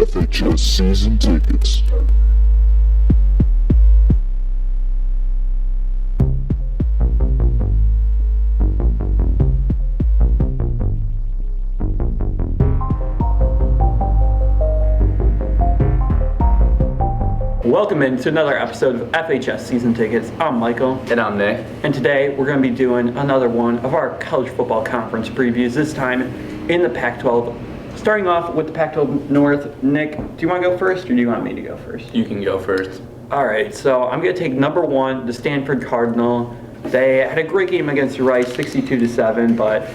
FHS season tickets. Welcome into another episode of FHS Season Tickets. I'm Michael. And I'm Nick. And today we're going to be doing another one of our college football conference previews, this time in the Pac-12. Starting off with the Pac-12 North. Nick, do you want to go first or do you want me to go first? You can go first. All right, so I'm going to take number one, the Stanford Cardinal. They had a great game against Rice, 62-7, but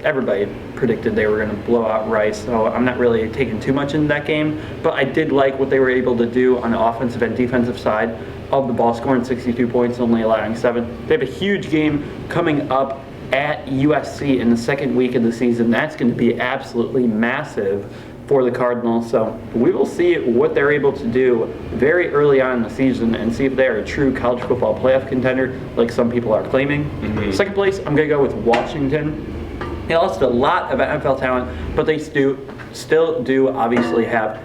everybody predicted they were going to blow out Rice, so I'm not really taking too much into that game. But I did like what they were able to do on the offensive and defensive side of the ball, scoring 62 points, only allowing 7. They have a huge game coming up at USC in the second week of the season. That's going to be absolutely massive for the Cardinals. So we will see what they're able to do very early on in the season and see if they're a true college football playoff contender like some people are claiming. Second place, I'm going to go with Washington. They lost a lot of NFL talent, but they still do obviously have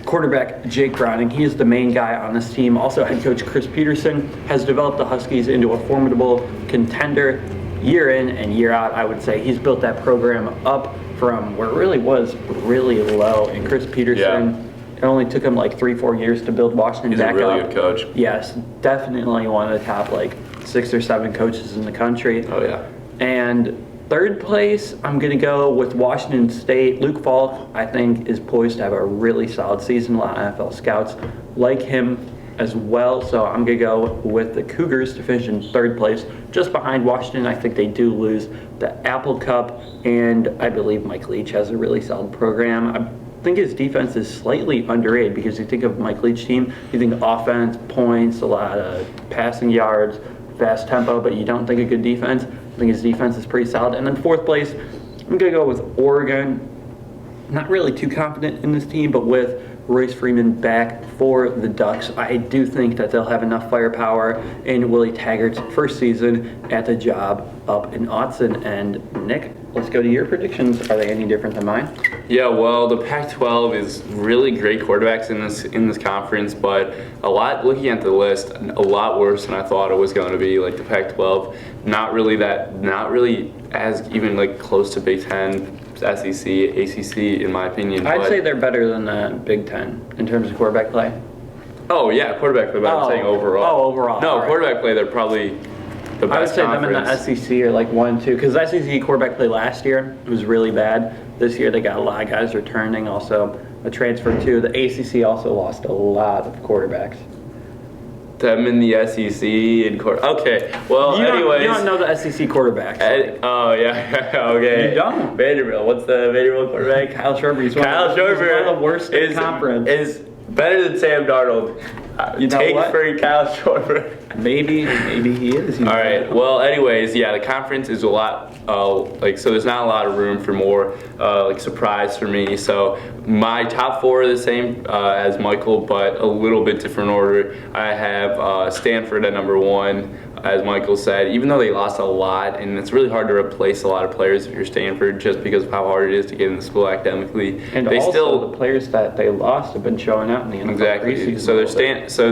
quarterback Jake Browning. He is the main guy on this team. Also, head coach Chris Peterson has developed the Huskies into a formidable contender year in and year out, I would say. He's built that program up from where it really was really low. And Chris Peterson, it only took him like 3-4 years to build Washington back up. He's a really good coach. Yes, definitely one of the top like 6 or 7 coaches in the country. Oh, yeah. And third place, I'm going to go with Washington State. Luke Falk, I think, is poised to have a really solid season. A lot of NFL scouts like him as well. So I'm going to go with the Cougars to finish in third place. Just behind Washington, I think they do lose the Apple Cup. And I believe Mike Leach has a really solid program. I think his defense is slightly underrated because you think of Mike Leach's team, you think offense, points, a lot of passing yards, fast tempo, but you don't think a good defense. I think his defense is pretty solid. And then fourth place, I'm going to go with Oregon. Not really too confident in this team, but with Royce Freeman back for the Ducks, I do think that they'll have enough firepower in Willie Taggart's first season at the job up in Autzen. And Nick, let's go to your predictions. Are they any different than mine? Yeah, well, the Pac-12 is really great quarterbacks in this conference, but looking at the list, a lot worse than I thought it was going to be. Like the Pac-12, not really as even like close to Big Ten, SEC, ACC, in my opinion. I'd say they're better than the Big Ten in terms of quarterback play. Oh yeah, quarterback play. But I'm saying overall. Oh, overall. No, right. Quarterback play. They're probably the best. I would say conference. them in the SEC are like 1-2 because SEC quarterback play last year was really bad. This year they got a lot of guys returning. Also a transfer too. The ACC also lost a lot of quarterbacks. Them in the SEC and Okay, well, anyways. You don't know the SEC quarterbacks. Oh, yeah. Okay. You don't? Vanderbilt. What's the Vanderbilt quarterback? Kyle Schwarber. He's one of the worst in the conference. Is better than Sam Darnold. Take for Kyle Schwarber. Maybe he is. All right. Well, anyways, yeah, the conference is a lot so there's not a lot of room for more surprise for me. So my top 4 are the same as Michael, but a little bit different order. I have Stanford at number 1. As Michael said, even though they lost a lot, and it's really hard to replace a lot of players if you're Stanford just because of how hard it is to get into school academically. And they also still, the players that they lost have been showing out in the NFL preseason. So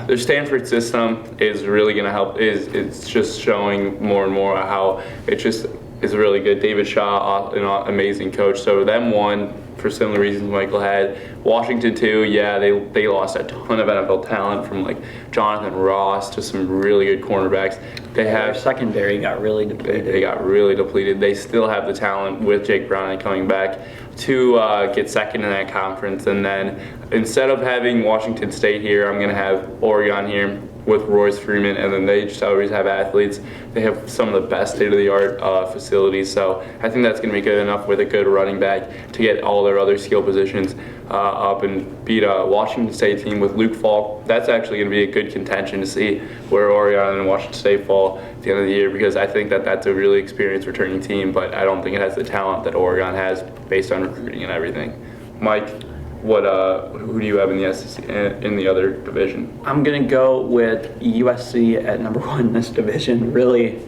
their Stanford system is really going to help. It's just showing more and more how it just is really good. David Shaw, an amazing coach. So them 1 for similar reasons Michael had. Washington 2, yeah, they lost a ton of NFL talent from like Jonathan Ross to some really good cornerbacks. Their secondary got really depleted. They got really depleted. They still have the talent with Jake Browning coming back to get second in that conference. And then instead of having Washington State here, I'm going to have Oregon here with Royce Freeman, and then they just always have athletes. They have some of the best state-of-the-art facilities, so I think that's going to be good enough with a good running back to get all their other skill positions up and beat a Washington State team with Luke Falk. That's actually going to be a good contention to see where Oregon and Washington State fall at the end of the year, because I think that that's a really experienced returning team, but I don't think it has the talent that Oregon has based on recruiting and everything. Mike, who do you have in the SEC in the other division? I'm gonna go with USC at number 1 in this division. Really,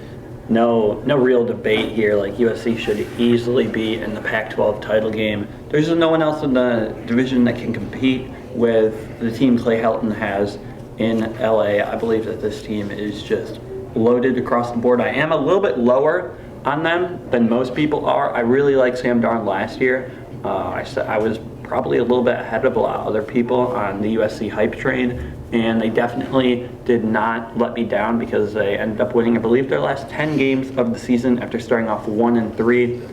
no real debate here. Like USC should easily be in the Pac-12 title game. There's no one else in the division that can compete with the team Clay Helton has in LA. I believe that this team is just loaded across the board. I am a little bit lower on them than most people are. I really liked Sam Darnold last year. I was probably a little bit ahead of a lot of other people on the USC hype train, and they definitely did not let me down because they ended up winning, I believe, their last 10 games of the season after starting off 1-3.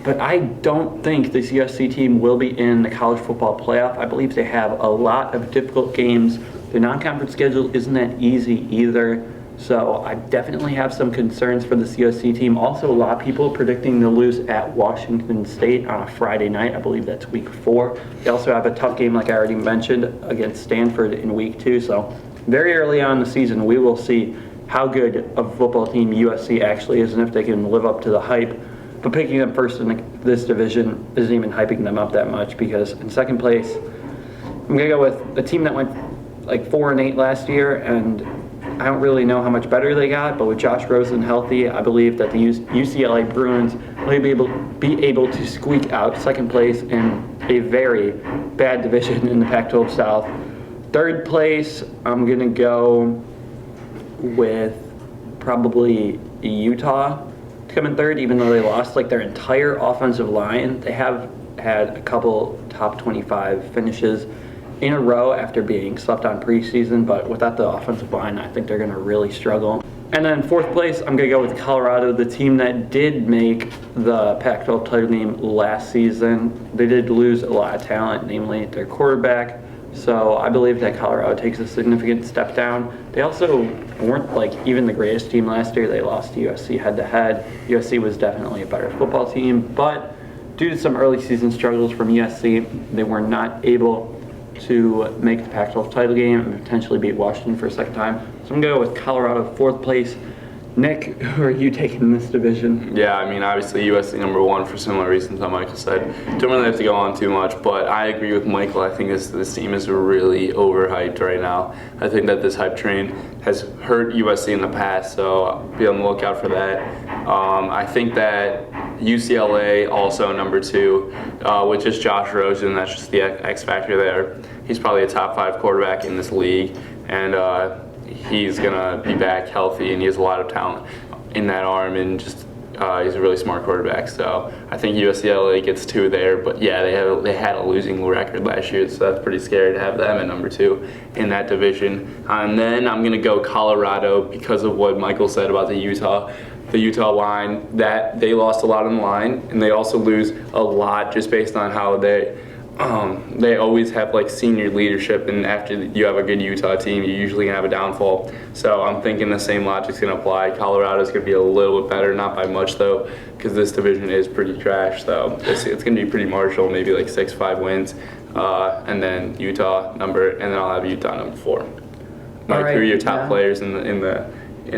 But I don't think this USC team will be in the college football playoff. I believe they have a lot of difficult games. The non-conference schedule isn't that easy either. So I definitely have some concerns for this USC team. Also, a lot of people predicting they'll lose at Washington State on a Friday night. I believe that's week 4. They also have a tough game, like I already mentioned, against Stanford in week 2. So very early on in the season, we will see how good of a football team USC actually is and if they can live up to the hype. But picking them first in this division isn't even hyping them up that much, because in second place, I'm going to go with a team that went like 4-8 last year, and I don't really know how much better they got, but with Josh Rosen healthy, I believe that the UCLA Bruins will be able to squeak out second place in a very bad division in the Pac-12 South. Third place, I'm going to go with probably Utah to come in third, even though they lost like their entire offensive line. They have had a couple top 25 finishes in a row after being slept on preseason, but without the offensive line, I think they're going to really struggle. And then fourth place, I'm going to go with Colorado, the team that did make the Pac-12 title game last season. They did lose a lot of talent, namely their quarterback, so I believe that Colorado takes a significant step down. They also weren't like even the greatest team last year. They lost to USC head-to-head. USC was definitely a better football team, but due to some early season struggles from USC, they were not able to make the Pac-12 title game and potentially beat Washington for a second time. So I'm going to go with Colorado, fourth place. Nick, who are you taking in this division? Yeah, I mean, obviously USC number 1 for similar reasons that Michael said. Don't really have to go on too much, but I agree with Michael. I think this team is really overhyped right now. I think that this hype train has hurt USC in the past, so be on the lookout for that. I think that UCLA also number 2, with just Josh Rosen. That's just the X factor there. He's probably a top 5 quarterback in this league, and he's gonna be back healthy, and he has a lot of talent in that arm, and just he's a really smart quarterback. So I think UCLA gets 2 there. But yeah, they had a losing record last year, so that's pretty scary to have them at number 2 in that division. And then I'm gonna go Colorado because of what Michael said about the Utah line, that they lost a lot on the line, and they also lose a lot just based on how they always have like senior leadership, and after you have a good Utah team, you usually gonna have a downfall. So I'm thinking the same logic's gonna apply. Colorado's gonna be a little bit better, not by much though, because this division is pretty trash. So it's gonna be pretty marginal, maybe like 6-5 wins, and then Utah and then I'll have Utah number 4. Mike, right, who are your top yeah. players in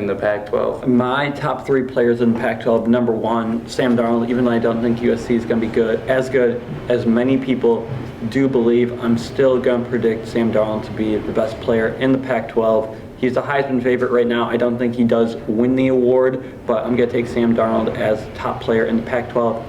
the Pac-12? My top 3 players in the Pac-12, number 1, Sam Darnold. Even though I don't think USC is going to be good as many people do believe, I'm still going to predict Sam Darnold to be the best player in the Pac-12. He's a Heisman favorite right now. I don't think he does win the award, but I'm going to take Sam Darnold as top player in the Pac-12.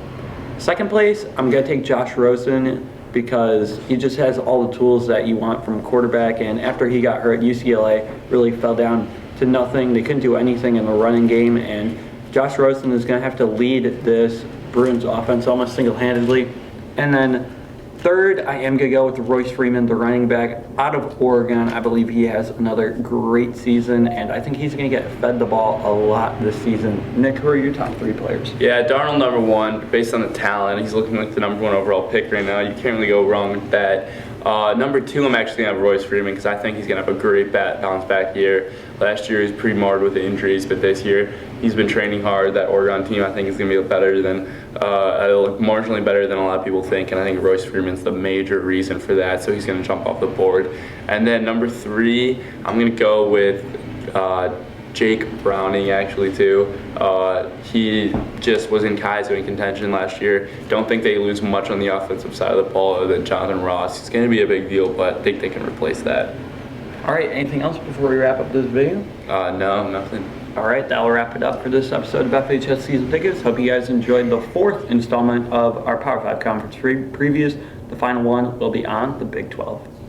Second place, I'm going to take Josh Rosen, because he just has all the tools that you want from a quarterback, and after he got hurt, UCLA really fell down to nothing. They couldn't do anything in the running game, and Josh Rosen is going to have to lead this Bruins offense almost single-handedly. And then third, I am going to go with Royce Freeman, the running back out of Oregon. I believe he has another great season, and I think he's going to get fed the ball a lot this season. Nick, who are your top 3 players? Yeah, Darnold number 1, based on the talent. He's looking like the number 1 overall pick right now. You can't really go wrong with that. Number 2, I'm actually going to have Royce Freeman, because I think he's going to have a great bounce back year. Last year he was pretty marred with the injuries, but this year he's been training hard. That Oregon team, I think, is going to be marginally better than a lot of people think, and I think Royce Freeman's the major reason for that, so he's going to jump off the board. And then number 3, I'm going to go with Jake Browning, actually, too. He just was in Kaiser in contention last year. Don't think they lose much on the offensive side of the ball other than Jonathan Ross. He's going to be a big deal, but I think they can replace that. All right, anything else before we wrap up this video? No, nothing. All right, that'll wrap it up for this episode of FHS Season Tickets. Hope you guys enjoyed the 4th installment of our Power 5 Conference previews. The final one will be on the Big 12.